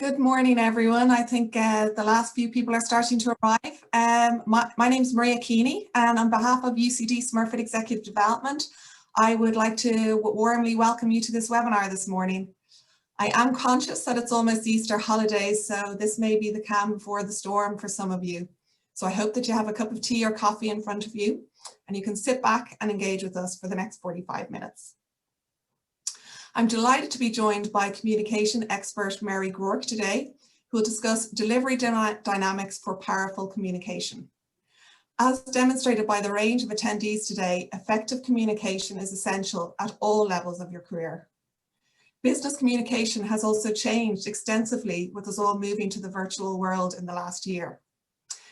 Good morning, everyone. I think the last few people are starting to arrive. My name's Maria Keeney, and on behalf of UCD Smurfit Executive Development, I would like to warmly welcome you to this webinar this morning. I am conscious that it's almost Easter holidays, so this may be the calm before the storm for some of you. So I hope that you have a cup of tea or coffee in front of you, and you can sit back and engage with us for the next 45 minutes. I'm delighted to be joined by communication expert Mary Groarke today, who will discuss delivery dynamics for powerful communication. As demonstrated by the range of attendees today, effective communication is essential at all levels of your career. Business communication has also changed extensively, with us all moving to the virtual world in the last year.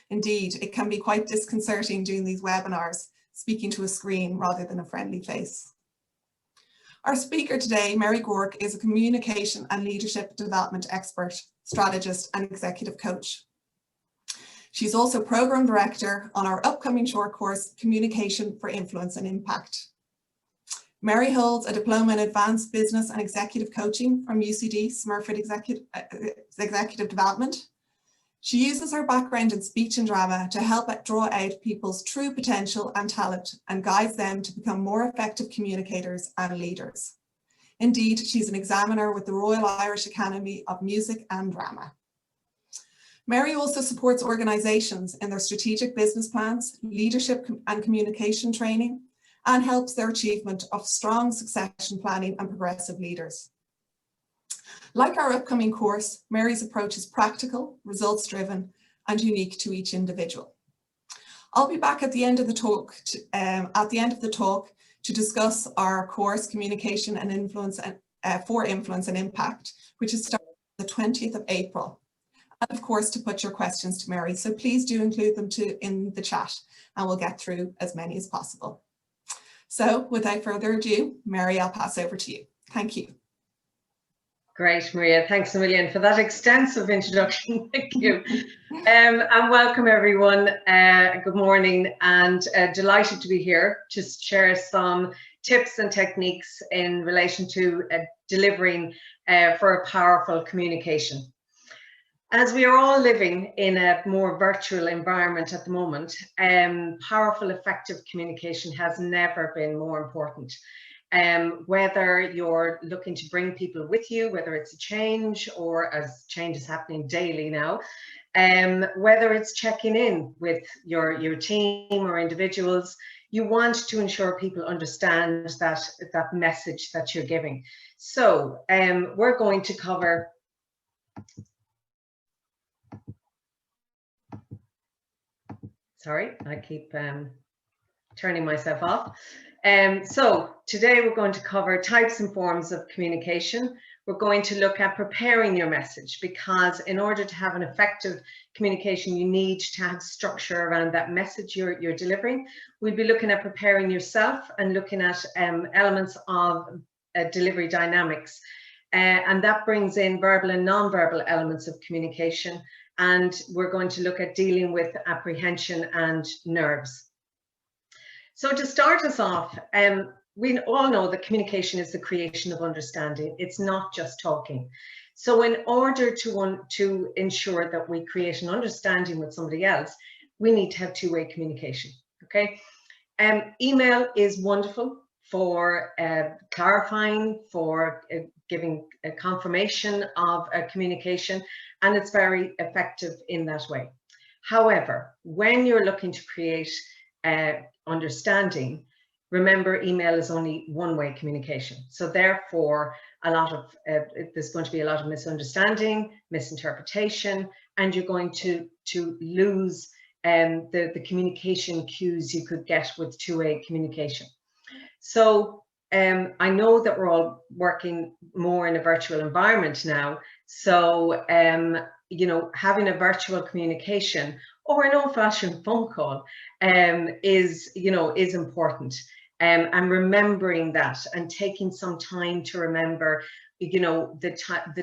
Indeed, it can be quite disconcerting doing these webinars, speaking to a screen rather than a friendly face. Our speaker today, Mary Groarke, is a communication and leadership development expert, strategist and executive coach. She's also program director on our upcoming short course, Communication for Influence and Impact. Mary holds a diploma in advanced business and executive coaching from UCD Smurfit Executive Development. She uses her background in speech and drama to help draw out people's true potential and talent and guides them to become more effective communicators and leaders. Indeed, she's an examiner with the Royal Irish Academy of Music and Drama. Mary also supports organisations in their strategic business plans, leadership and communication training, and helps their achievement of strong succession planning and progressive leaders. Like our upcoming course, Mary's approach is practical, results-driven, and unique to each individual. I'll be back at the end of the talk to discuss our course, Communication and Influence for Influence and Impact, which is starting on the 20th of April. And of course, to put your questions to Mary. So please do include them in the chat, and we'll get through as many as possible. So without further ado, Mary, I'll pass over to you. Thank you. Great, Maria. Thanks a million for that extensive introduction. Thank you. And welcome, everyone. Good morning, and delighted to be here to share some tips and techniques in relation to delivering for a powerful communication. As we are all living in a more virtual environment at the moment, powerful, effective communication has never been more important. Whether you're looking to bring people with you, whether it's a change or as change is happening daily now, whether it's checking in with your team or individuals, you want to ensure people understand that message that you're giving. So we're going to cover sorry, I keep turning myself off. So today we're going to cover types and forms of communication. We're going to look at preparing your message, because in order to have an effective communication, you need to have structure around that message you're delivering. We'll be looking at preparing yourself and looking at elements of delivery dynamics. And that brings in verbal and non-verbal elements of communication. And we're going to look at dealing with apprehension and nerves. So to start us off, we all know that communication is the creation of understanding. It's not just talking. So in order to ensure that we create an understanding with somebody else, we need to have two-way communication, okay? Email is wonderful for clarifying, for giving a confirmation of a communication, and it's very effective in that way. However, when you're looking to create understanding, remember, email is only one-way communication. So therefore, there's going to be a lot of misunderstanding, misinterpretation, and you're going to lose the communication cues you could get with two-way communication. So I know that we're all working more in a virtual environment now. So you know, having a virtual communication or an old-fashioned phone call is important. And remembering that and taking some time to remember, you know, the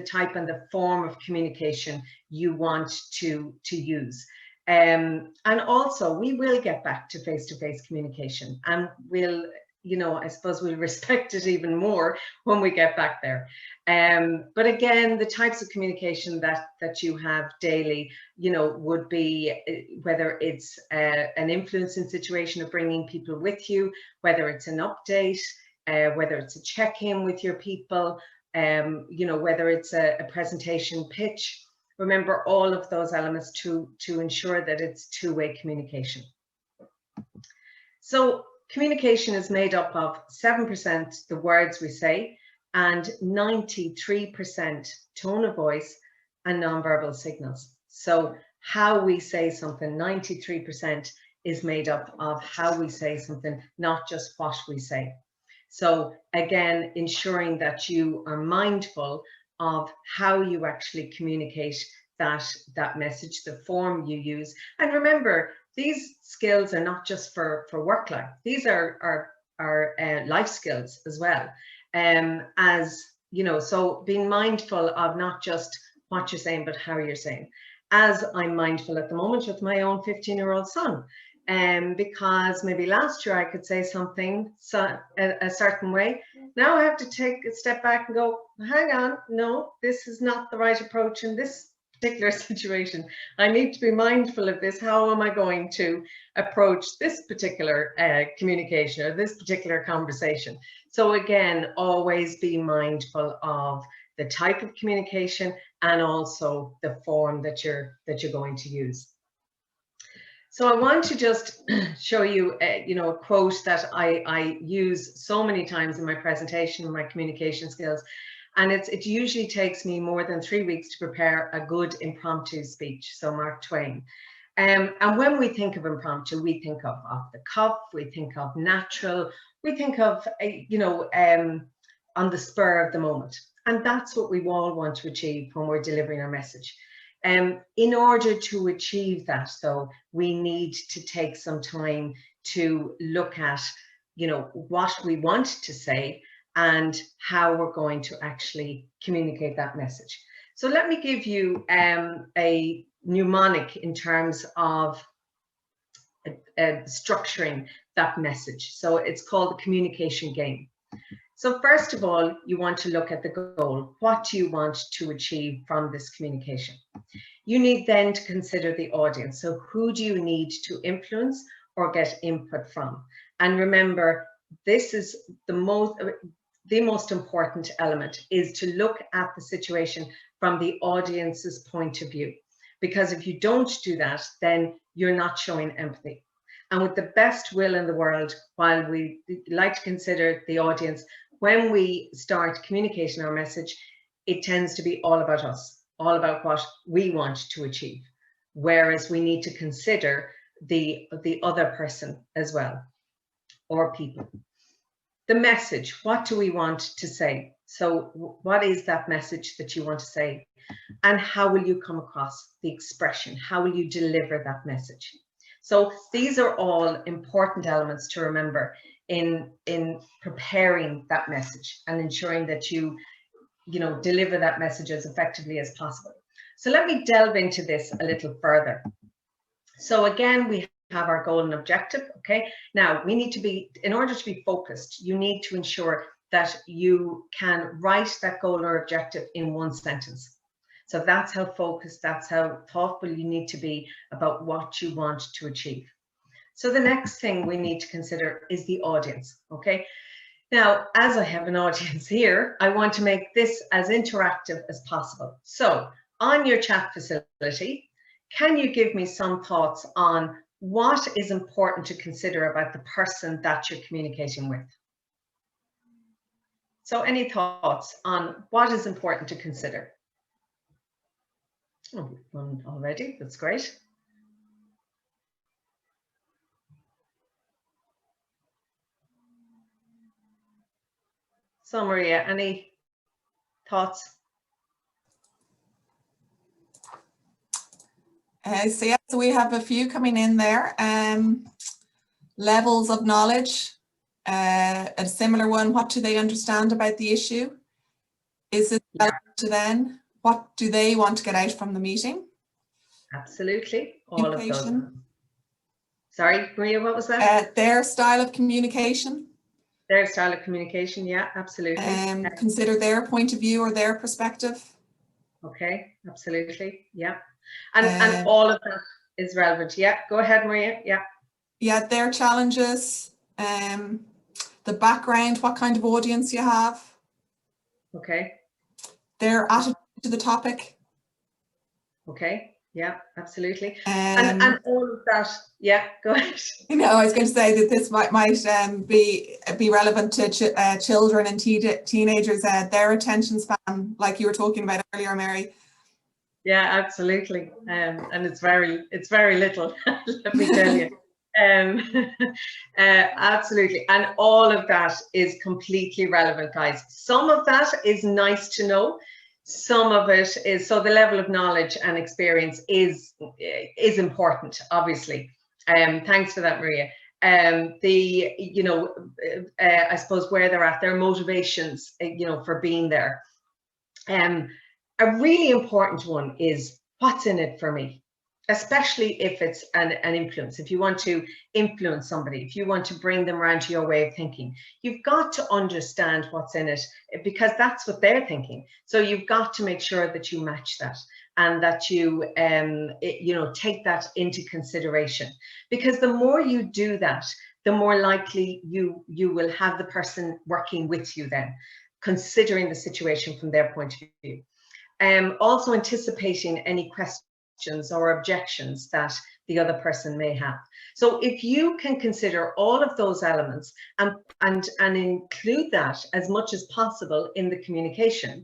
type and the form of communication you want to use. And also, we will get back to face-to-face communication, and we'll you know, I suppose we'll respect it even more when we get back there. But again, the types of communication that you have daily, you know, would be whether it's an influencing situation of bringing people with you, whether it's an update, whether it's a check-in with your people, you know, whether it's a presentation pitch. Remember all of those elements to ensure that it's two-way communication. So communication is made up of 7% the words we say and 93% tone of voice and nonverbal signals. So how we say something, 93% is made up of how we say something, not just what we say. So again, ensuring that you are mindful of how you actually communicate that message, the form you use. And remember, these skills are not just for work life. These are life skills as well. As you know, so being mindful of not just what you're saying, but how you're saying. As I'm mindful at the moment with my own 15-year-old son. Because maybe last year I could say something a certain way. Now I have to take a step back and go, hang on, no, this is not the right approach in this particular situation. I need to be mindful of this. How am I going to approach this particular communication or this particular conversation? So again, always be mindful of the type of communication and also the form that you're going to use. So I want to just show you, you know, a quote that I use so many times in my presentation and my communication skills. And it usually takes me more than 3 weeks to prepare a good impromptu speech. So Mark Twain. And when we think of impromptu, we think of off the cuff, we think of natural, we think of, you know, on the spur of the moment. And that's what we all want to achieve when we're delivering our message. In order to achieve that, though, we need to take some time to look at, you know, what we want to say and how we're going to actually communicate that message. So let me give you a mnemonic in terms of structuring that message. So it's called the communication game. So first of all, you want to look at the goal. What do you want to achieve from this communication? You need then to consider the audience. So who do you need to influence or get input from? And remember, this is the most important element, is to look at the situation from the audience's point of view. Because if you don't do that, then you're not showing empathy. And with the best will in the world, while we like to consider the audience, when we start communicating our message, it tends to be all about us, all about what we want to achieve. Whereas we need to consider the other person as well, or people. The message, what do we want to say? So what is that message that you want to say? And how will you come across the expression? How will you deliver that message? So these are all important elements to remember in preparing that message and ensuring that you know, deliver that message as effectively as possible. So let me delve into this a little further. So again, we have our goal and objective, okay? Now, we need to be, in order to be focused, you need to ensure that you can write that goal or objective in one sentence. So that's how focused, that's how thoughtful you need to be about what you want to achieve. So the next thing we need to consider is the audience, okay? Now, as I have an audience here, I want to make this as interactive as possible. So on your chat facility, can you give me some thoughts on what is important to consider about the person that you're communicating with? So any thoughts on what is important to consider? Oh, one already, that's great. So Maria, any thoughts? So yeah, so we have a few coming in there. Levels of knowledge, a similar one, what do they understand about the issue? Is it relevant to them? What do they want to get out from the meeting? Absolutely, all of those. Communication. Sorry, Maria, what was that? Their style of communication. Their style of communication, yeah, absolutely. Consider their point of view or their perspective. Okay, absolutely, yeah. And all of that is relevant. Yeah, go ahead, Maria. Yeah. Yeah, their challenges, the background, what kind of audience you have. Okay. Their attitude to the topic. Okay, yeah, absolutely. And all of that, yeah, go ahead. I was going to say that this might be relevant to children and teenagers, their attention span, like you were talking about earlier, Mary. Yeah, absolutely. And it's very little, let me tell you. Absolutely. And all of that is completely relevant, guys. Some of that is nice to know. Some of it is, so the level of knowledge and experience is important, obviously. Thanks for that, Maria. I suppose where they're at, their motivations, for being there. A really important one is what's in it for me, especially if it's an influence. If you want to influence somebody, if you want to bring them around to your way of thinking, you've got to understand what's in it, because that's what they're thinking. So you've got to make sure that you match that and that you take that into consideration, because the more you do that, the more likely you will have the person working with you then, considering the situation from their point of view. Also anticipating any questions or objections that the other person may have. So if you can consider all of those elements and include that as much as possible in the communication,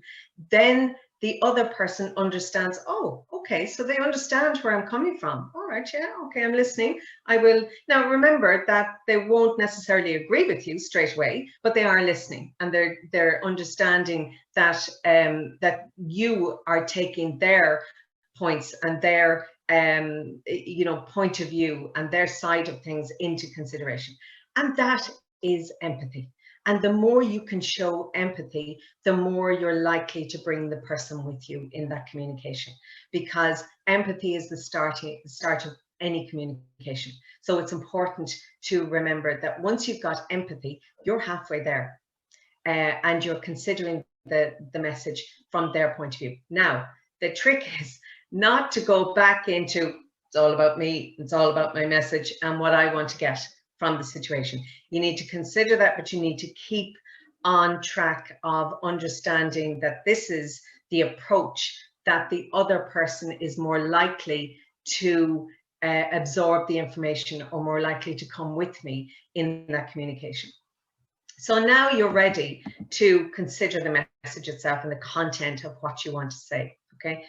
then the other person understands, oh, okay, so they understand where I'm coming from. All right, yeah, okay, I'm listening. I will. Now, remember that they won't necessarily agree with you straight away, but they are listening, and they're understanding that that you are taking their points and their point of view and their side of things into consideration. And that is empathy. And the more you can show empathy, the more you're likely to bring the person with you in that communication, because empathy is the start of any communication. So it's important to remember that once you've got empathy, you're halfway there, and you're considering the message from their point of view. Now, the trick is not to go back into, it's all about me, it's all about my message and what I want to get from the situation. You need to consider that, but you need to keep on track of understanding that this is the approach that the other person is more likely to absorb the information, or more likely to come with me in that communication. So now you're ready to consider the message itself and the content of what you want to say. Okay,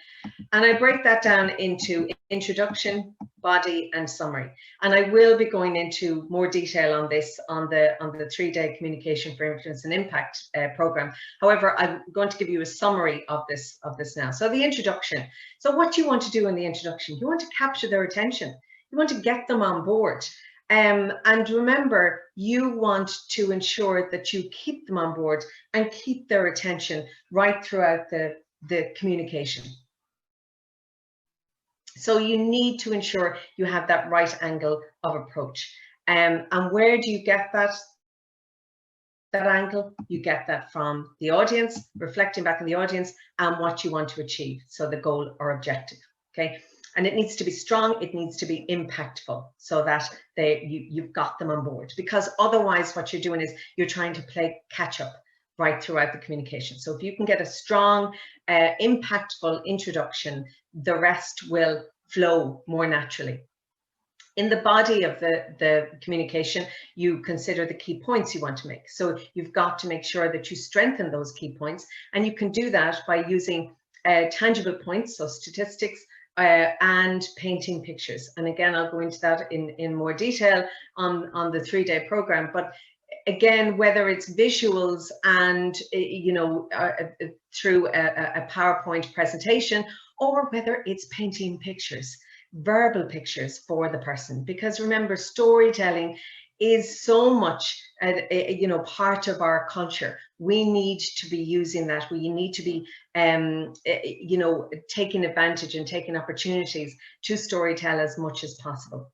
and I break that down into introduction, body, and summary. And I will be going into more detail on this on the 3-day Communication for Influence and Impact program. However, I'm going to give you a summary of this now. So the introduction. So what you want to do in the introduction, you want to capture their attention. You want to get them on board. And remember, you want to ensure that you keep them on board and keep their attention right throughout the communication. So you need to ensure you have that right angle of approach. And where do you get that angle? You get that from the audience, reflecting back on the audience and what you want to achieve. So the goal or objective, okay? And it needs to be strong, it needs to be impactful, so that you've got them on board. Because otherwise what you're doing is you're trying to play catch up right throughout the communication. So if you can get a strong, impactful introduction, the rest will flow more naturally. In the body of the communication, you consider the key points you want to make. So you've got to make sure that you strengthen those key points, and you can do that by using tangible points, so statistics, and painting pictures. And again, I'll go into that in more detail on the 3-day program. But again, whether it's visuals and through a PowerPoint presentation, or whether it's painting pictures, verbal pictures for the person, because remember, storytelling is so much part of our culture. We need to be using that. We need to be taking advantage and taking opportunities to storytell as much as possible.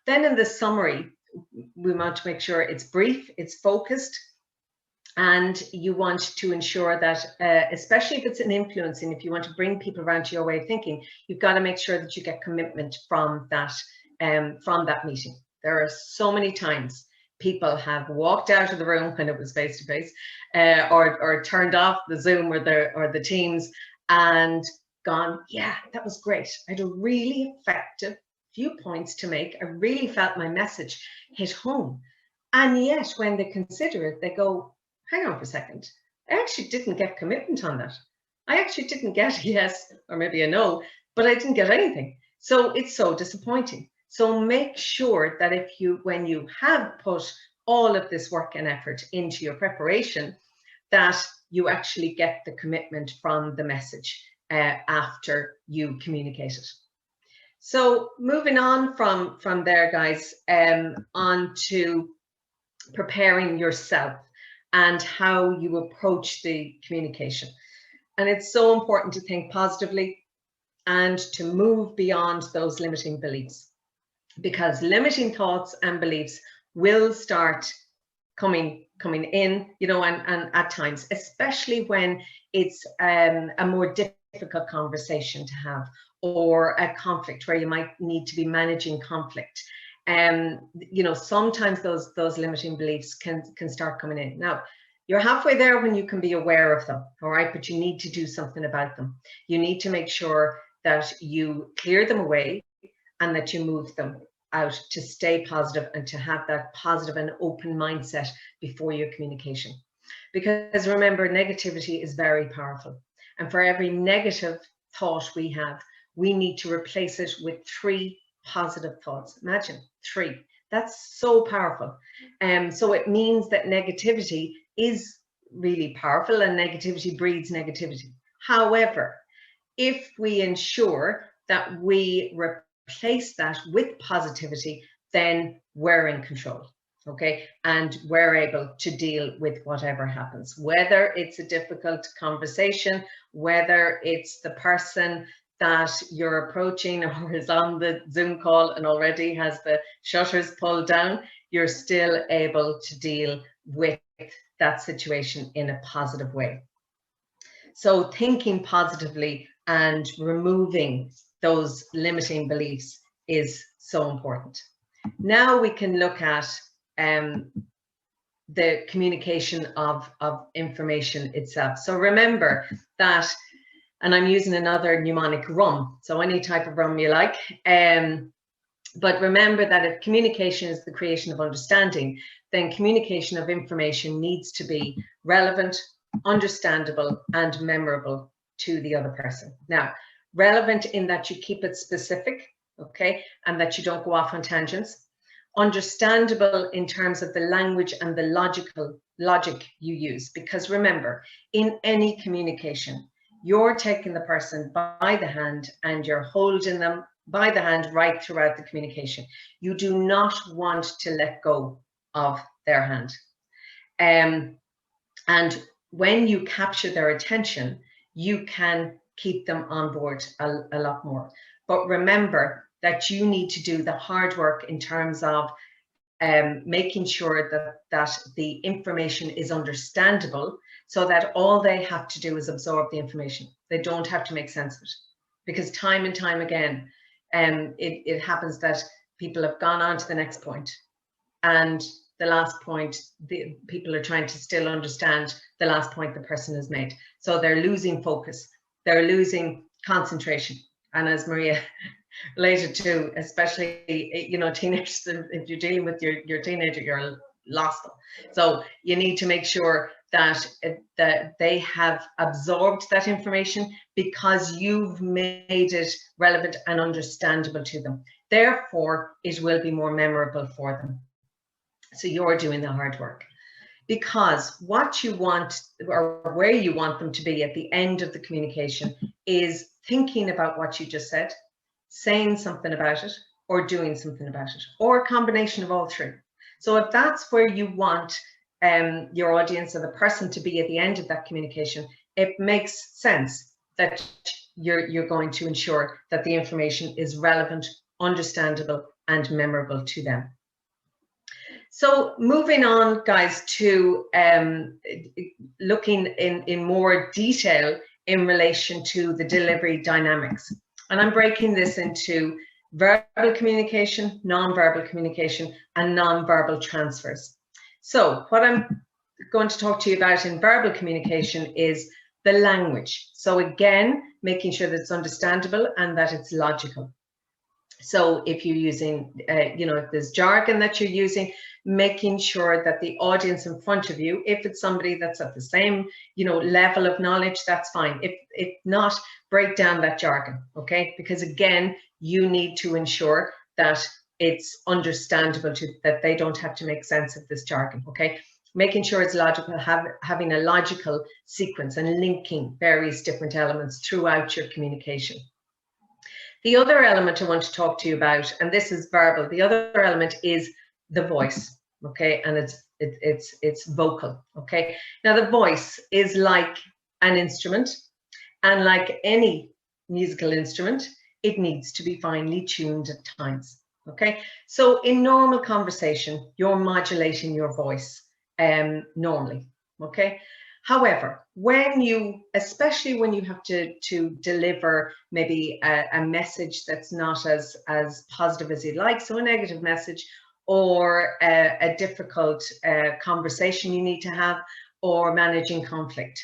Then in the summary, we want to make sure it's brief, it's focused, And you want to ensure that, especially if it's an influencing, if you want to bring people around to your way of thinking, you've got to make sure that you get commitment from that meeting. There are so many times people have walked out of the room when it was face-to-face, or turned off the Zoom or the Teams and gone, yeah, that was great. I had a really effective few points to make. I really felt my message hit home. And yet when they consider it, they go, hang on for a second, I actually didn't get commitment on that. I actually didn't get a yes or maybe a no, but I didn't get anything. So it's so disappointing. So make sure that when you have put all of this work and effort into your preparation, that you actually get the commitment from the message after you communicate it. So moving on from there, guys, on to preparing yourself and how you approach the communication. And it's so important to think positively and to move beyond those limiting beliefs, because limiting thoughts and beliefs will start coming in, you know, and at times, especially when it's a more difficult conversation to have, or a conflict where you might need to be managing conflict. You know, sometimes those limiting beliefs can start coming in. Now, you're halfway there when you can be aware of them, all right, but you need to do something about them. You need to make sure that you clear them away and that you move them out to stay positive and to have that positive and open mindset before your communication. Because remember, negativity is very powerful. And for every negative thought we have, we need to replace it with 3 positive thoughts. Imagine 3. That's so powerful. So it means that negativity is really powerful, and negativity breeds negativity. However, if we ensure that we replace that with positivity, then we're in control, okay? And we're able to deal with whatever happens, whether it's a difficult conversation, whether it's the person that you're approaching or is on the Zoom call and already has the shutters pulled down, you're still able to deal with that situation in a positive way. So thinking positively and removing those limiting beliefs is so important. Now we can look at the communication of information itself. So remember that, and I'm using another mnemonic, rum, so any type of rum you like. But remember that if communication is the creation of understanding, then communication of information needs to be relevant, understandable, and memorable to the other person. Now, relevant in that you keep it specific, okay, and that you don't go off on tangents. Understandable in terms of the language and the logic you use, because remember, in any communication, you're taking the person by the hand and you're holding them by the hand right throughout the communication. You do not want to let go of their hand. And when you capture their attention, you can keep them on board a lot more. But remember that you need to do the hard work in terms of making sure that the information is understandable, so that all they have to do is absorb the information. They don't have to make sense of it. Because time and time again, it happens that people have gone on to the next point, and the last point, the people are trying to still understand the last point the person has made. So they're losing focus, they're losing concentration. And as Maria related to, especially, you know, teenagers, if you're dealing with your teenager, you're lost them. So you need to make sure that they have absorbed that information, because you've made it relevant and understandable to them. Therefore, it will be more memorable for them. So you're doing the hard work, because what you want, or where you want them to be at the end of the communication, is thinking about what you just said, saying something about it, or doing something about it, or a combination of all 3. So if that's where you want your audience or the person to be at the end of that communication, it makes sense that you're going to ensure that the information is relevant, understandable, and memorable to them. So moving on, guys, to looking in more detail in relation to the delivery dynamics. And I'm breaking this into verbal communication, non-verbal communication, and non-verbal transfers. So what I'm going to talk to you about in verbal communication is the language. So again, making sure that it's understandable and that it's logical. So if you're using, if there's jargon that you're using, making sure that the audience in front of you, if it's somebody that's at the same, level of knowledge, that's fine. If not, break down that jargon, okay? Because again, you need to ensure that it's understandable that they don't have to make sense of this jargon, okay? Making sure it's logical, having a logical sequence and linking various different elements throughout your communication. The other element I want to talk to you about, and this is verbal, the other element is the voice, okay? And it's vocal, okay? Now the voice is like an instrument, and like any musical instrument, it needs to be finely tuned at times, okay? So in normal conversation, you're modulating your voice normally, okay? However, especially when you have to deliver maybe a message that's not as positive as you'd like, so a negative message, or a difficult conversation you need to have, or managing conflict,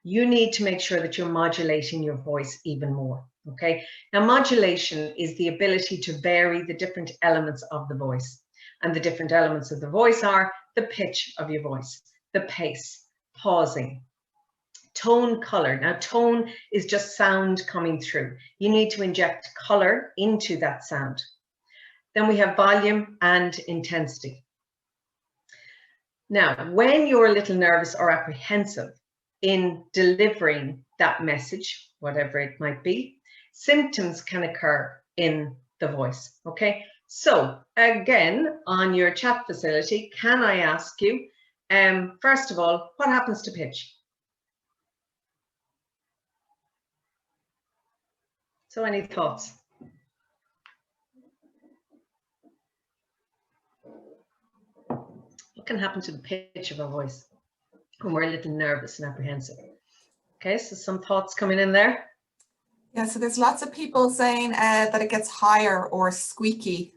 you need to make sure that you're modulating your voice even more, okay? Now, modulation is the ability to vary the different elements of the voice. And the different elements of the voice are the pitch of your voice, the pace, pausing, tone, color. Now, tone is just sound coming through. You need to inject color into that sound. Then we have volume and intensity. Now, when you're a little nervous or apprehensive in delivering that message, whatever it might be, symptoms can occur in the voice, okay? So again, on your chat facility, can I ask you, first of all, what happens to pitch? So any thoughts? What can happen to the pitch of our voice when we're a little nervous and apprehensive? Okay, so some thoughts coming in there. Yeah, so there's lots of people saying that it gets higher or squeaky.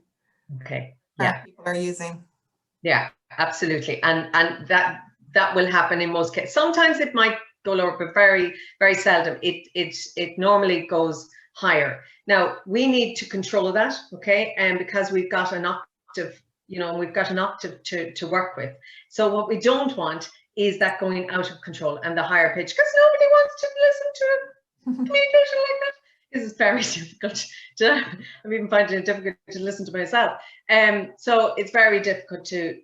Okay, yeah. People are using. Yeah, absolutely. And that will happen in most cases. Sometimes it might go lower, but very, very seldom. It normally goes higher. Now, we need to control that, okay? And because we've got an octave, we've got an octave to work with. So what we don't want is that going out of control and the higher pitch, because nobody wants to listen to communication like that. This is very difficult I'm even finding it difficult to listen to myself. So it's very difficult to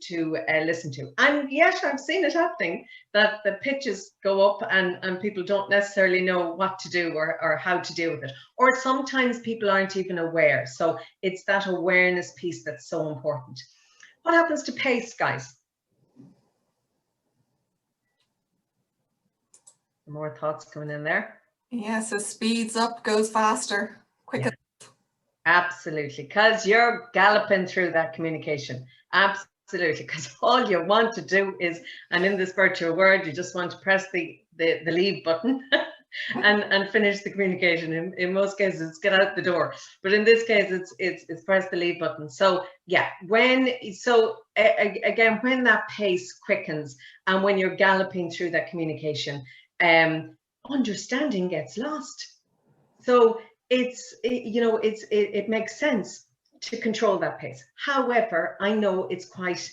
listen to. And yet I've seen it happening, that the pitches go up and people don't necessarily know what to do or how to deal with it. Or sometimes people aren't even aware. So it's that awareness piece that's so important. What happens to pace, guys? More thoughts coming in there. Yeah, so speeds up, goes faster, quicker. Yeah, absolutely, because you're galloping through that communication. Absolutely, because all you want to do is, and in this virtual world, you just want to press the leave button and finish the communication. In most cases, it's get out the door, but in this case, it's press the leave button. So yeah, again, when that pace quickens and when you're galloping through that communication, understanding gets lost. So it makes sense to control that pace. However, I know it's quite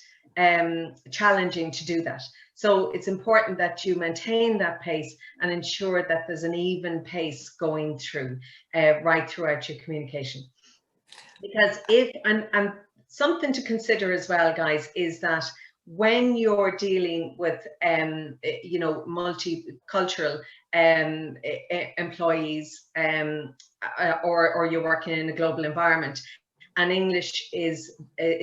challenging to do that. So it's important that you maintain that pace and ensure that there's an even pace going through right throughout your communication. Because and something to consider as well, guys, is that when you're dealing with multicultural employees or you're working in a global environment and English is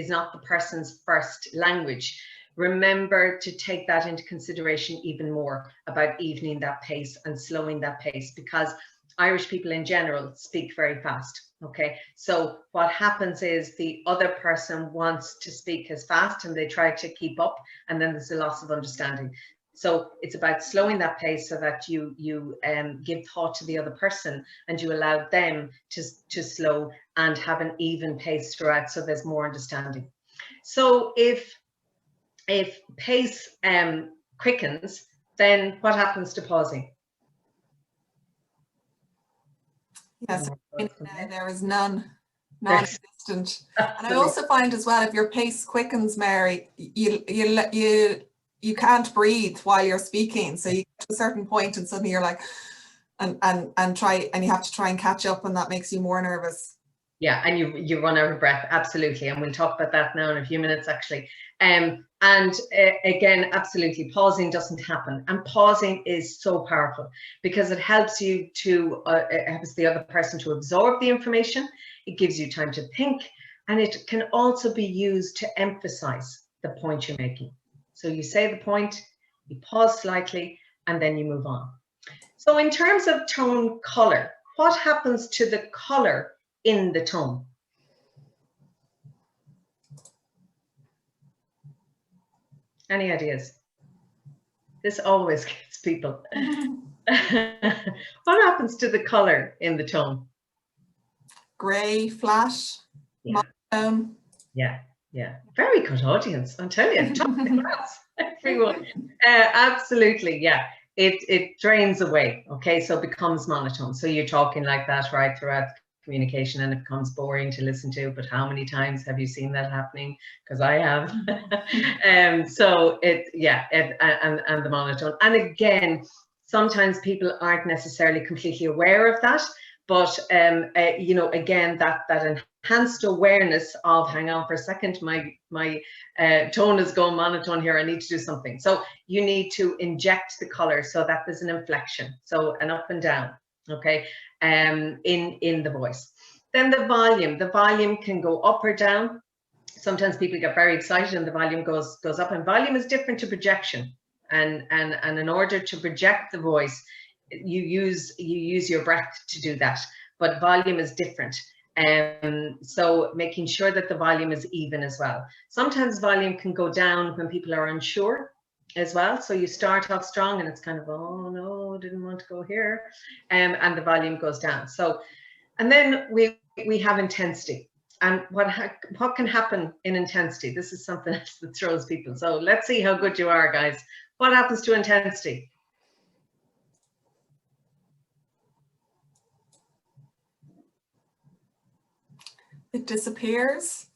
not the person's first language, remember to take that into consideration even more about evening that pace and slowing that pace, because Irish people in general speak very fast. Okay, so what happens is the other person wants to speak as fast and they try to keep up, and then there's a loss of understanding. So it's about slowing that pace so that you give thought to the other person and you allow them to slow and have an even pace throughout, so there's more understanding. So if pace quickens, then what happens to pausing? Yes, there is none, non-existent. And I also find as well, if your pace quickens, Mary, you can't breathe while you're speaking. So you get to a certain point and suddenly you're like, and you have to try and catch up, and that makes you more nervous. Yeah, and you run out of breath, absolutely. And we'll talk about that now in a few minutes, actually. And again, absolutely, pausing doesn't happen. And pausing is so powerful because it helps you to, it helps the other person to absorb the information. It gives you time to think, and it can also be used to emphasize the point you're making. So you say the point, you pause slightly, and then you move on. So in terms of tone color, what happens to the color in the tone? Any ideas? This always gets people. What happens to the color in the tone? Grey, flat, monotone. Yeah, yeah. Very good audience, I'm telling you. Top of the class, everyone. Absolutely, yeah. It drains away, okay? So it becomes monotone. So you're talking like that right throughout communication, and it becomes boring to listen to. But how many times have you seen that happening? Because I have. So and the monotone. And again, sometimes people aren't necessarily completely aware of that, but you know, again, that enhanced awareness of, hang on for a second, my tone is going monotone here, I need to do something. So you need to inject the color so that there's an inflection, so an up and down, okay, in the voice. Then the volume can go up or down. Sometimes people get very excited and the volume goes up, and volume is different to projection. And in order to project the voice, you use your breath to do that, but volume is different. So making sure that the volume is even as well. Sometimes volume can go down when people are unsure as well. So you start off strong and it's kind of, oh no, didn't want to go here, and the volume goes down. So, and then we have intensity. And what can happen in intensity? This is something else that throws people. So let's see how good you are, guys. What happens to intensity? It disappears.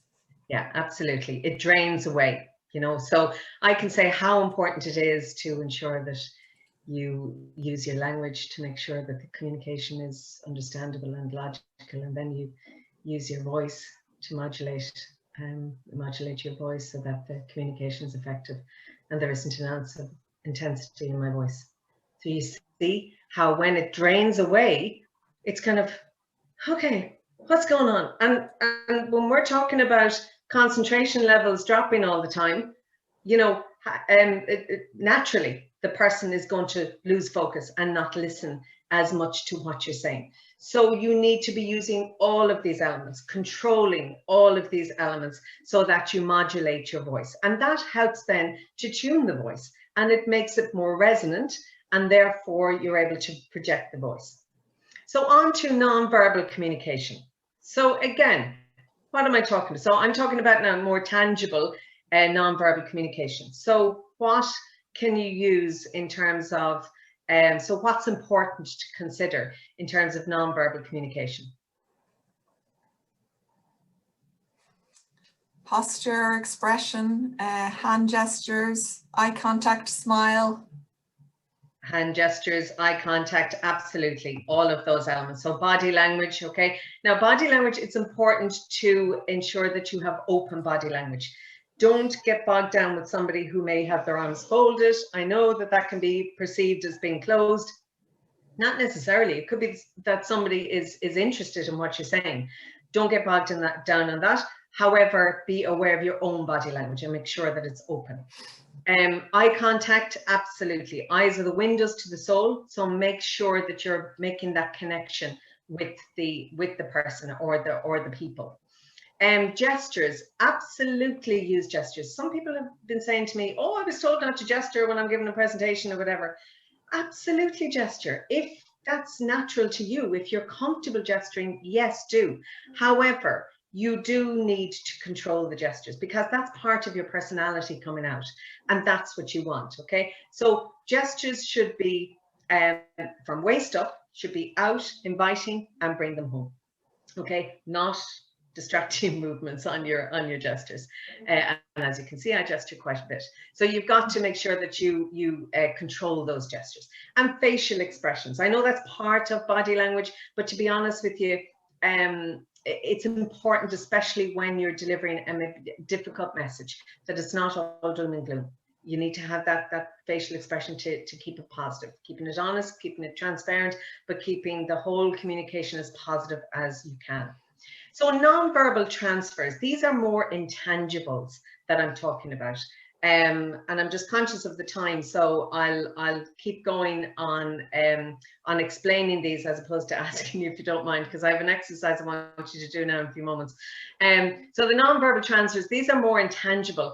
Yeah, absolutely. It drains away, you know. So I can say how important it is to ensure that you use your language to make sure that the communication is understandable and logical, and then you use your voice to modulate your voice so that the communication is effective and there isn't an ounce of intensity in my voice. So you see how when it drains away, it's kind of, okay, what's going on? And when we're talking about concentration levels dropping all the time, you know, naturally the person is going to lose focus and not listen as much to what you're saying. So you need to be using all of these elements, controlling all of these elements so that you modulate your voice. And that helps then to tune the voice, and it makes it more resonant, and therefore you're able to project the voice. So on to non-verbal communication. So again, what am I talking about? So I'm talking about now more tangible non-verbal communication. So what can you use in terms of, so what's important to consider in terms of non-verbal communication? Posture, expression, hand gestures, eye contact, smile. Hand gestures, eye contact, absolutely, all of those elements. So body language, okay. Now body language, it's important to ensure that you have open body language. Don't get bogged down with somebody who may have their arms folded. I know that that can be perceived as being closed. Not necessarily. It could be that somebody is interested in what you're saying. Don't get bogged down on that. However, be aware of your own body language and make sure that it's open. Eye contact, absolutely. Eyes are the windows to the soul, so make sure that you're making that connection with the person or the people. Gestures, absolutely use gestures. Some people have been saying to me, oh, I was told not to gesture when I'm giving a presentation or whatever. Absolutely gesture. If that's natural to you, if you're comfortable gesturing, yes, do. However, you do need to control the gestures because that's part of your personality coming out, and that's what you want, okay? So gestures should be from waist up, should be out, inviting, and bring them home, okay? Not distracting movements on your gestures. And as you can see, I gesture quite a bit. So you've got to make sure that you control those gestures. And facial expressions. I know that's part of body language, but to be honest with you, it's important, especially when you're delivering a difficult message, that it's not all doom and gloom. You need to have that facial expression to keep it positive, keeping it honest, keeping it transparent, but keeping the whole communication as positive as you can. So non-verbal transfers, these are more intangibles that I'm talking about. And I'm just conscious of the time, so I'll keep going on explaining these as opposed to asking you if you don't mind, because I have an exercise I want you to do now in a few moments. So the non-verbal transfers, these are more intangible,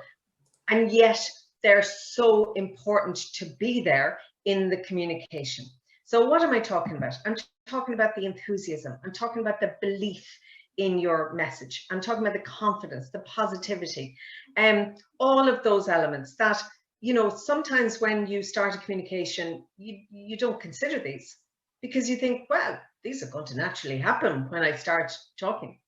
and yet they're so important to be there in the communication. So what am I talking about? I'm talking about the enthusiasm. I'm talking about the belief in your message. I'm talking about the confidence, the positivity, all of those elements that, you know, sometimes when you start a communication, you don't consider these because you think, well, these are going to naturally happen when I start talking.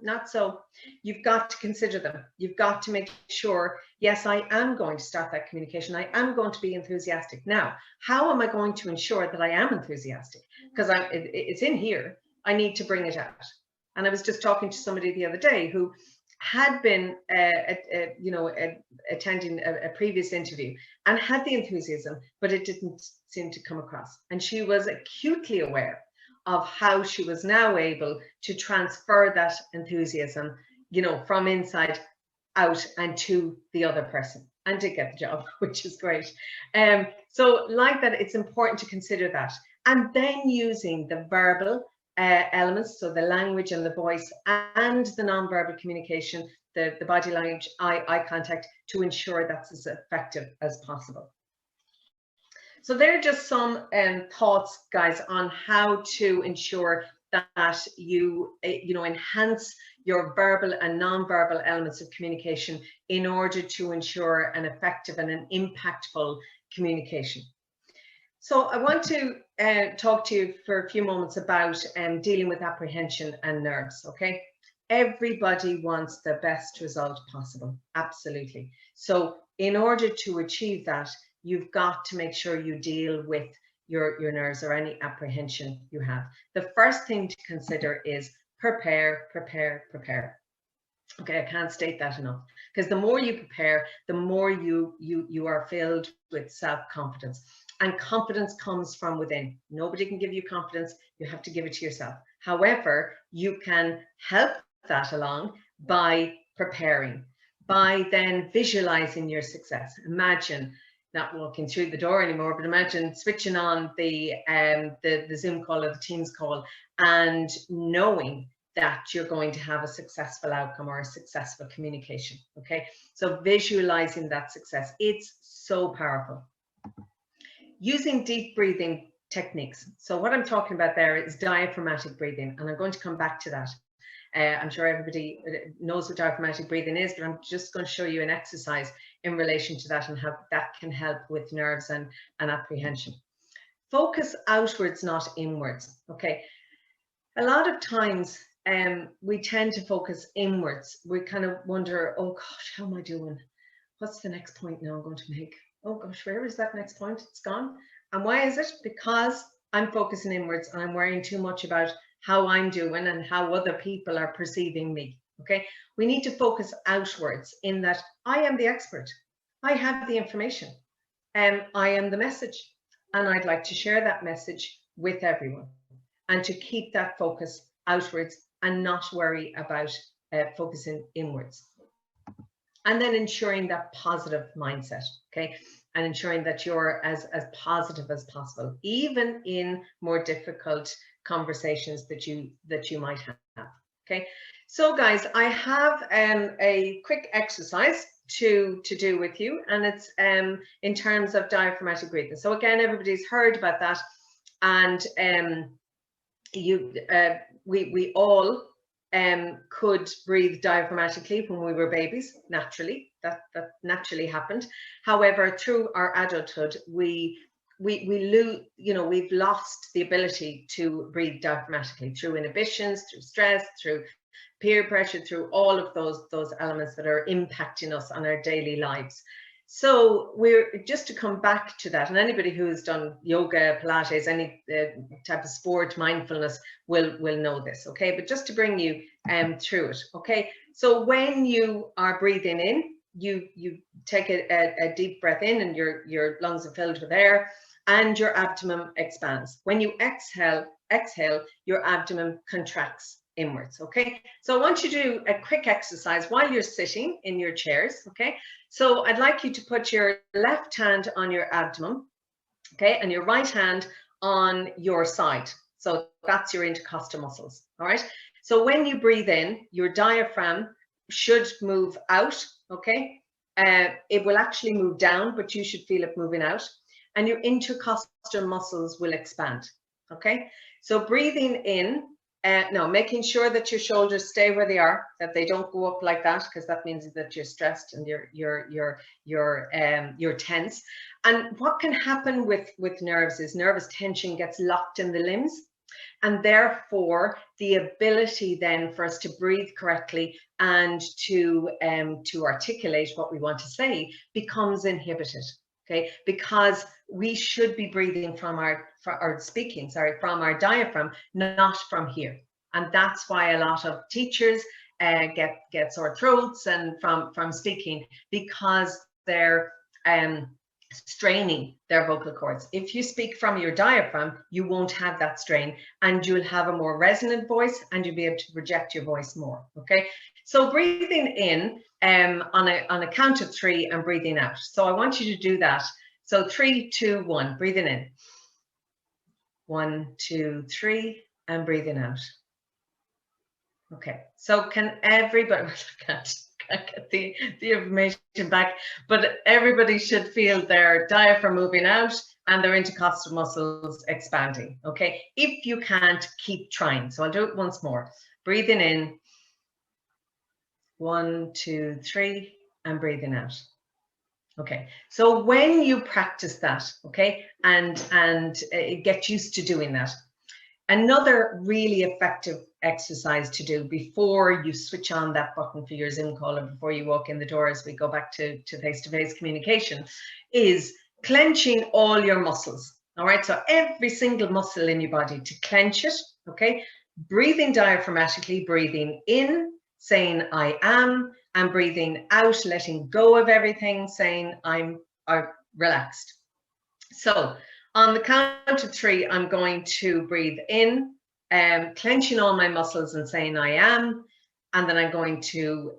Not so. You've got to consider them. You've got to make sure, yes, I am going to start that communication. I am going to be enthusiastic. Now, how am I going to ensure that I am enthusiastic? Because it's in here. I need to bring it out. And I was just talking to somebody the other day who had been, attending a previous interview and had the enthusiasm, but it didn't seem to come across. And she was acutely aware of how she was now able to transfer that enthusiasm, you know, from inside out and to the other person, and to get the job, which is great. So like that, it's important to consider that. And then using the verbal elements, so the language and the voice and the non-verbal communication, the body language, eye contact, to ensure that's as effective as possible. So there are just some thoughts, guys, on how to ensure that you enhance your verbal and non-verbal elements of communication in order to ensure an effective and an impactful communication. So I want to talk to you for a few moments about dealing with apprehension and nerves, okay? Everybody wants the best result possible, absolutely. So in order to achieve that, you've got to make sure you deal with your nerves or any apprehension you have. The first thing to consider is prepare, prepare, prepare. Okay, I can't state that enough, because the more you prepare, the more you are filled with self-confidence. And confidence comes from within. Nobody can give you confidence. You have to give it to yourself. However, you can help that along by preparing, by then visualizing your success. Imagine not walking through the door anymore, but imagine switching on the Zoom call or the Teams call and knowing that you're going to have a successful outcome or a successful communication. Okay, so visualizing that success, it's so powerful. Using deep breathing techniques. So what I'm talking about there is diaphragmatic breathing, and I'm going to come back to that. I'm sure everybody knows what diaphragmatic breathing is, but I'm just going to show you an exercise in relation to that and how that can help with nerves and apprehension. Focus outwards, not inwards. Okay, a lot of times we tend to focus inwards. We kind of wonder, oh gosh, how am I doing? What's the next point now I'm going to make? Oh gosh, where is that next point? It's gone. And why is it? Because I'm focusing inwards and I'm worrying too much about how I'm doing and how other people are perceiving me. Okay, we need to focus outwards in that I am the expert. I have the information and I am the message, and I'd like to share that message with everyone, and to keep that focus outwards and not worry about focusing inwards. and then ensuring that positive mindset, okay, and ensuring that you're as positive as possible, even in more difficult conversations that you might have. Okay, so guys, I have a quick exercise to do with you, and it's in terms of diaphragmatic breathing. So again, everybody's heard about that, and we all could breathe diaphragmatically when we were babies, naturally. That naturally happened. However, through our adulthood, we lose, we've lost the ability to breathe diaphragmatically through inhibitions, through stress, through peer pressure, through all of those elements that are impacting us on our daily lives. So we're just to come back to that, and anybody who's done yoga, Pilates, any type of sport, mindfulness will know this, okay? But just to bring you through it, okay? So when you are breathing in, you take a deep breath in, and your lungs are filled with air, and your abdomen expands. When you exhale, your abdomen contracts inwards, okay? So I want you to do a quick exercise while you're sitting in your chairs, okay? So I'd like you to put your left hand on your abdomen, okay, and your right hand on your side. So that's your intercostal muscles, all right? So when you breathe in, your diaphragm should move out, okay? It will actually move down, but you should feel it moving out, and your intercostal muscles will expand, okay? So breathing in, now making sure that your shoulders stay where they are, that they don't go up like that, because that means that you're stressed and you're tense. And what can happen with nerves is nervous tension gets locked in the limbs, and therefore the ability then for us to breathe correctly and to articulate what we want to say becomes inhibited. Okay, because we should be breathing from our diaphragm, not from here. And that's why a lot of teachers get sore throats and from speaking, because they're straining their vocal cords. If you speak from your diaphragm, you won't have that strain, and you'll have a more resonant voice, and you'll be able to project your voice more. Okay, so breathing in on a count of 3 and breathing out. So I want you to do that. So 3, 2, 1, breathing in. 1, 2, 3, and breathing out. Okay, so can everybody, I can't get the information back, but everybody should feel their diaphragm moving out and their intercostal muscles expanding. Okay, if you can't, keep trying. So I'll do it once more. Breathing in. 1, 2, 3, and breathing out. Okay, so when you practice that, okay, and get used to doing that, another really effective exercise to do before you switch on that button for your Zoom call, and before you walk in the door as we go back to face-to-face communication, is clenching all your muscles. All right, so every single muscle in your body, to clench it, okay, breathing diaphragmatically, breathing in, saying I am, and breathing out, letting go of everything, saying I'm relaxed. So on the count of 3, I'm going to breathe in, clenching all my muscles and saying I am, and then I'm going to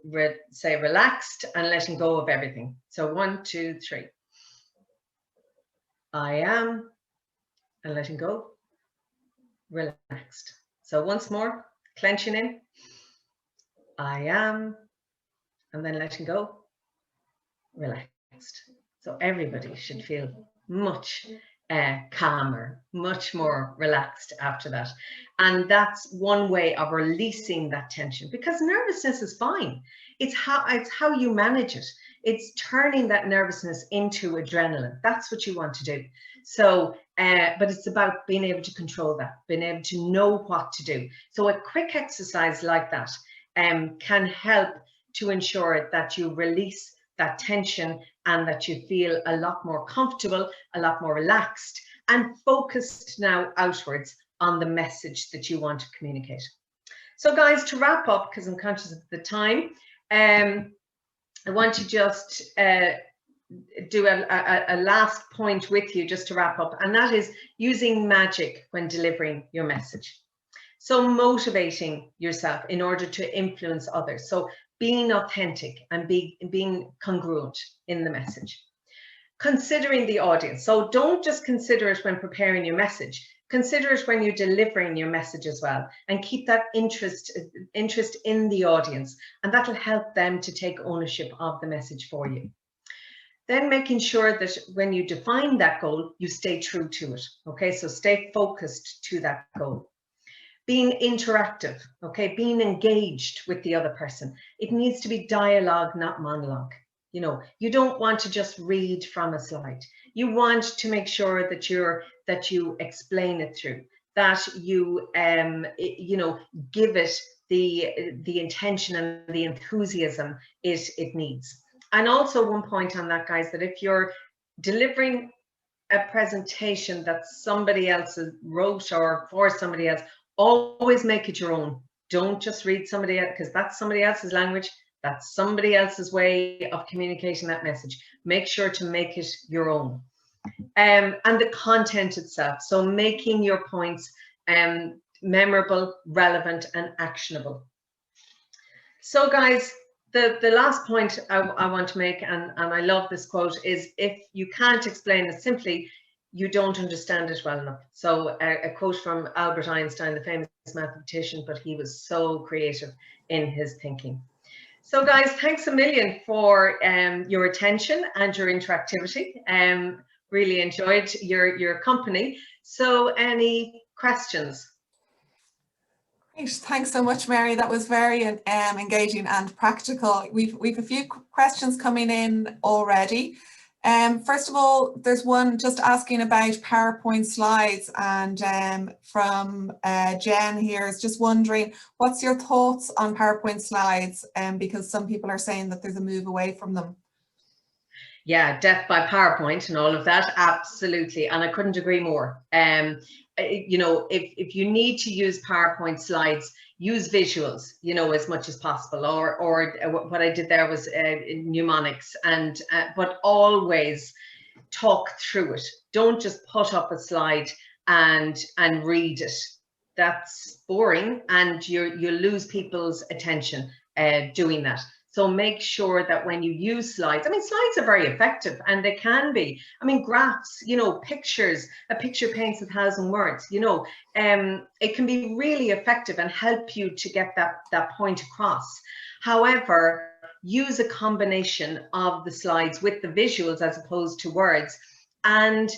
say relaxed and letting go of everything. So 1, 2, 3. I am, and letting go, relaxed. So once more, clenching in, I am, and then letting go, relaxed. So everybody should feel much calmer, much more relaxed after that. And that's one way of releasing that tension, because nervousness is fine. It's how you manage it. It's turning that nervousness into adrenaline. That's what you want to do. So, but it's about being able to control that, being able to know what to do. So a quick exercise like that can help to ensure that you release that tension and that you feel a lot more comfortable, a lot more relaxed, and focused now outwards on the message that you want to communicate. So guys, to wrap up, because I'm conscious of the time, I want to just do a last point with you just to wrap up, and that is using magic when delivering your message. So motivating yourself in order to influence others. So being authentic and being congruent in the message. Considering the audience. So don't just consider it when preparing your message. Consider it when you're delivering your message as well, and keep that interest in the audience, and that'll help them to take ownership of the message for you. Then making sure that when you define that goal, you stay true to it. Okay, so stay focused to that goal. Being interactive, okay, being engaged with the other person. It needs to be dialogue, not monologue. You know, you don't want to just read from a slide. You want to make sure that you explain it through, that you give it the intention and the enthusiasm it needs. And also one point on that, guys, that if you're delivering a presentation that somebody else wrote or for somebody else, always make it your own. Don't just read somebody else, because that's somebody else's language. That's somebody else's way of communicating that message. Make sure to make it your own. And the content itself. So making your points memorable, relevant, and actionable. So guys, the last point I want to make, and I love this quote, is if you can't explain it simply, you don't understand it well enough. So a quote from Albert Einstein, the famous mathematician, but he was so creative in his thinking. So guys, thanks a million for your attention and your interactivity. Really enjoyed your company. So any questions? Great. Thanks so much, Mary. That was very engaging and practical. We've a few questions coming in already. First of all, there's one just asking about PowerPoint slides, and from Jen here is just wondering, what's your thoughts on PowerPoint slides? Because some people are saying that there's a move away from them. Yeah, death by PowerPoint and all of that, absolutely, and I couldn't agree more. You know, if you need to use PowerPoint slides, use visuals, you know, as much as possible, or what I did there was mnemonics, and but always talk through it. Don't just put up a slide and read it. That's boring, and you lose people's attention doing that. So make sure that when you use slides, I mean, slides are very effective, and they can be. I mean, graphs, you know, pictures, a picture paints 1,000 words, you know, it can be really effective and help you to get that point across. However, use a combination of the slides with the visuals as opposed to words, and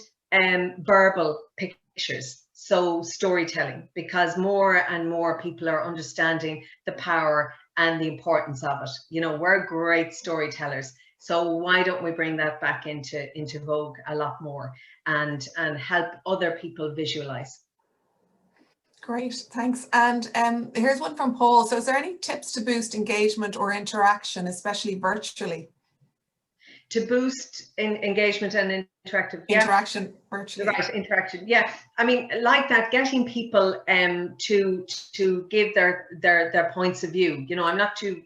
verbal pictures. So storytelling, because more and more people are understanding the power and the importance of it. You know, we're great storytellers, so why don't we bring that back into vogue a lot more, and help other people visualize. Great, thanks. And here's one from Paul. So is there any tips to boost engagement or interaction, especially virtually? To boost engagement and interaction virtually. Right, interaction. Yeah, I mean, like that, getting people to give their points of view. You know, I'm not too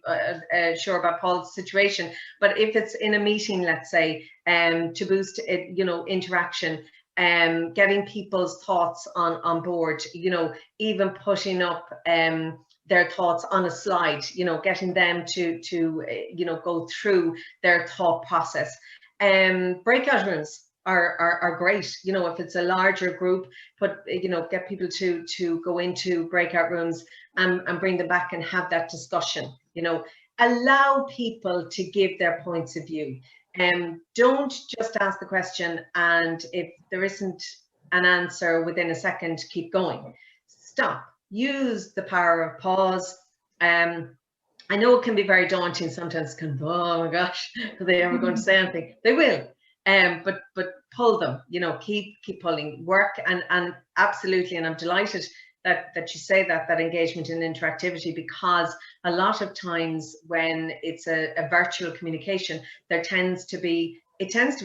sure about Paul's situation, but if it's in a meeting, let's say, to boost it, you know, interaction, getting people's thoughts on board. You know, even putting up their thoughts on a slide, you know, getting them to you know, go through their thought process. Breakout rooms are great, you know, if it's a larger group, but you know, get people to go into breakout rooms and bring them back and have that discussion. You know, allow people to give their points of view. Don't just ask the question, and if there isn't an answer within a second, keep going. Stop. Use the power of pause. I know it can be very daunting sometimes. Oh my gosh, are they ever going to say anything? They will. But pull them. You know, keep pulling. Work and absolutely. And I'm delighted that you say that engagement and interactivity, because a lot of times when it's a virtual communication, it tends to be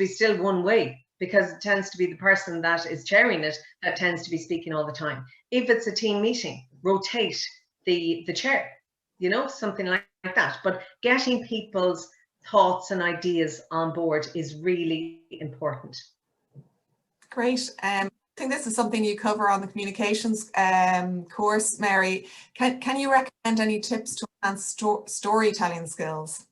still one way, because it tends to be the person that is chairing it that tends to be speaking all the time. If it's a team meeting, rotate the chair, you know, something like that. But getting people's thoughts and ideas on board is really important. Great. think this is something you cover on the communications course, Mary. Can you recommend any tips to enhance storytelling skills?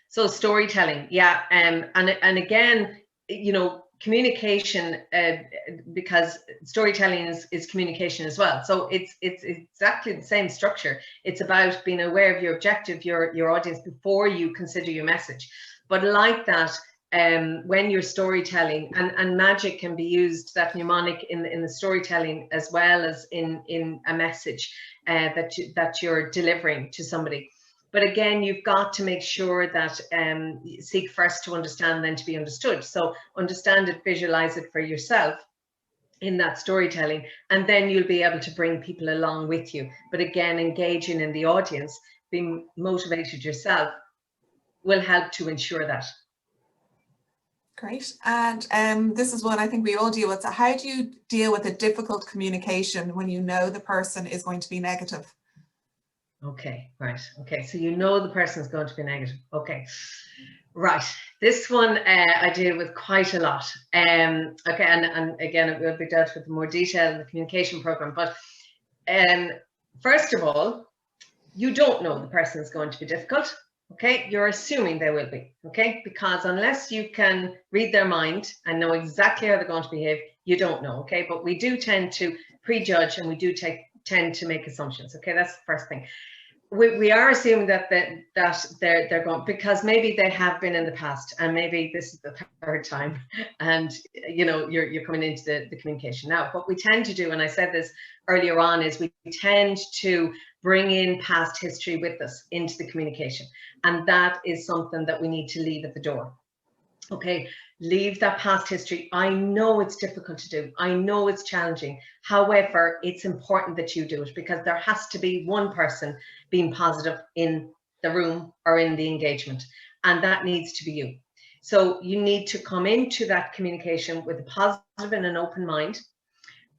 So storytelling, yeah, and again, you know, communication, because storytelling is communication as well. So it's exactly the same structure. It's about being aware of your objective, your audience, before you consider your message. But like that, when you're storytelling, and magic can be used, that mnemonic in the storytelling as well as in a message that you're delivering to somebody. But again, you've got to make sure that seek first to understand, then to be understood. So understand it, visualize it for yourself in that storytelling, and then you'll be able to bring people along with you. But again, engaging in the audience, being motivated yourself, will help to ensure that. Great. And this is one I think we all deal with. So how do you deal with a difficult communication when you know the person is going to be negative? Okay, right. Okay, so you know the person is going to be negative. Okay, right. This one I deal with quite a lot. Okay, and again, it will be dealt with in more detail in the communication program. But first of all, you don't know the person is going to be difficult. Okay, you're assuming they will be. Okay, because unless you can read their mind and know exactly how they're going to behave, you don't know. Okay, but we do tend to prejudge, and we do tend to make assumptions. Okay, that's the first thing. We are assuming that they're going, because maybe they have been in the past, and maybe this is the third time, and you know, you're coming into the communication. Now, what we tend to do, and I said this earlier on, is we tend to bring in past history with us into the communication, and that is something that we need to leave at the door. Okay, leave that past history. I know it's difficult to do. I know it's challenging. However, it's important that you do it, because there has to be one person being positive in the room or in the engagement, and that needs to be you. So you need to come into that communication with a positive and an open mind,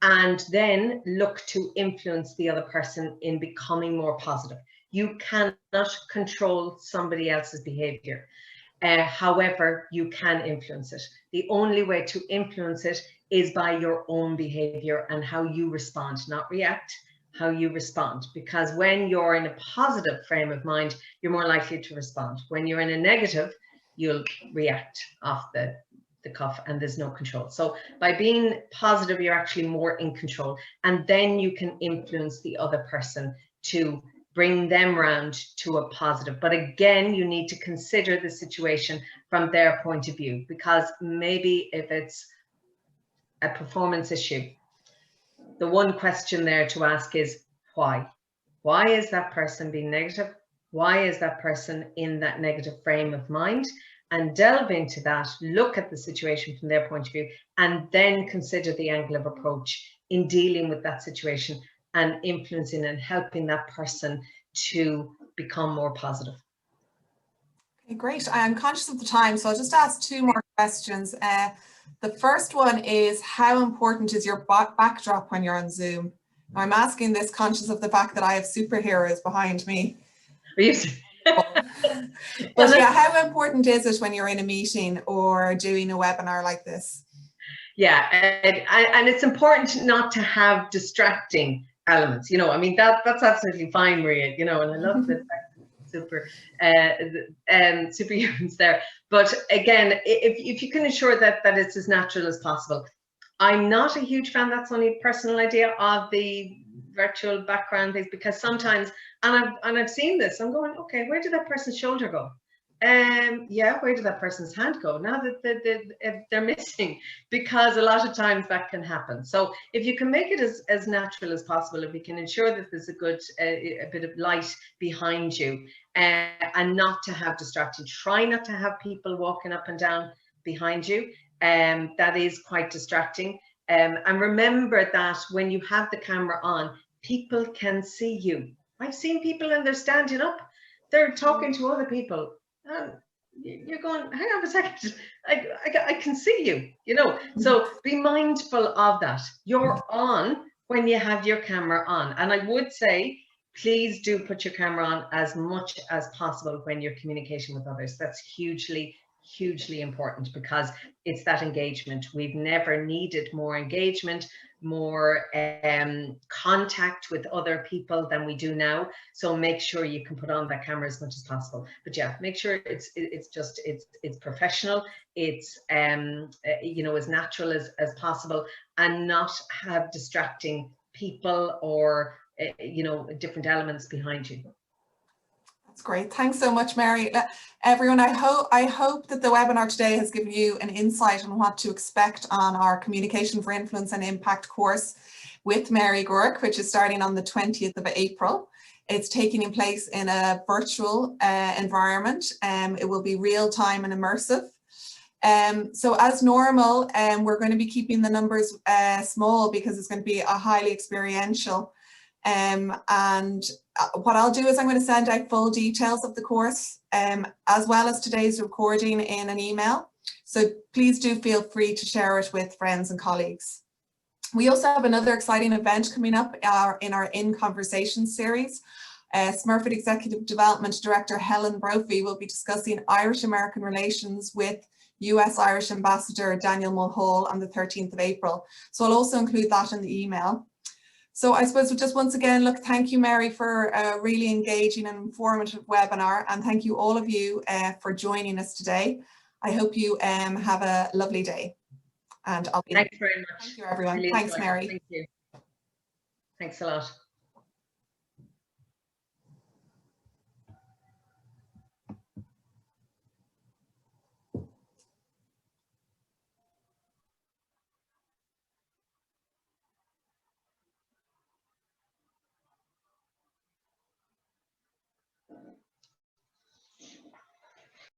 and then look to influence the other person in becoming more positive. You cannot control somebody else's behavior. However, you can influence it. The only way to influence it is by your own behavior and how you respond, not react, how you respond. Because when you're in a positive frame of mind, you're more likely to respond. When you're in a negative, you'll react off the cuff, and there's no control. So by being positive, you're actually more in control, and then you can influence the other person to bring them round to a positive. But again, you need to consider the situation from their point of view, because maybe if it's a performance issue, the one question there to ask is why? Why is that person being negative? Why is that person in that negative frame of mind? And delve into that, look at the situation from their point of view, and then consider the angle of approach in dealing with that situation and influencing and helping that person to become more positive. Okay, great. I'm conscious of the time, so I'll just ask two more questions. The first one is, how important is your backdrop when you're on Zoom? Now, I'm asking this conscious of the fact that I have superheroes behind me. But yeah, how important is it when you're in a meeting or doing a webinar like this? Yeah, and it's important not to have distracting elements. You know, I mean, that's absolutely fine, Maria. You know, and I love the superhumans there. But again, if you can ensure that it's as natural as possible. I'm not a huge fan. That's only a personal idea of the virtual background things, because sometimes, and I've seen this, I'm going, okay, where did that person's shoulder go? Yeah, where did that person's hand go? Now that they're missing, because a lot of times that can happen. So if you can make it as natural as possible, if you can ensure that there's a good a bit of light behind you, and not to have distracted, try not to have people walking up and down behind you. That is quite distracting. And remember that when you have the camera on, people can see you. I've seen people and they're standing up, they're talking to other people. You're going, hang on a second, I can see you, you know. So be mindful of that. You're on when you have your camera on. And I would say, please do put your camera on as much as possible when you're communicating with others. That's hugely, hugely important, because it's that engagement. We've never needed more engagement, more contact with other people than we do now. So make sure you can put on that camera as much as possible. But yeah, make sure it's professional, it's you know, as natural as possible, and not have distracting people or you know, different elements behind you. That's great. Thanks so much, Mary. Everyone, I hope that the webinar today has given you an insight on what to expect on our Communication for Influence and Impact course with Mary Groarke, which is starting on the 20th of April. It's taking place in a virtual environment. It will be real time and immersive. So as normal, we're going to be keeping the numbers small, because it's going to be a highly experiential. And what I'll do is I'm going to send out full details of the course, as well as today's recording, in an email. So please do feel free to share it with friends and colleagues. We also have another exciting event coming up in our In Conversation series. Smurfit Executive Development Director Helen Brophy will be discussing Irish-American relations with US-Irish Ambassador Daniel Mulhall on the 13th of April. So I'll also include that in the email. So I suppose just once again, look, thank you, Mary, for a really engaging and informative webinar, and thank you all of you for joining us today. I hope you have a lovely day. And I'll be. Thanks very much. Thank you, everyone. Really Thanks, enjoyed it. Mary. Thank you. Thanks a lot.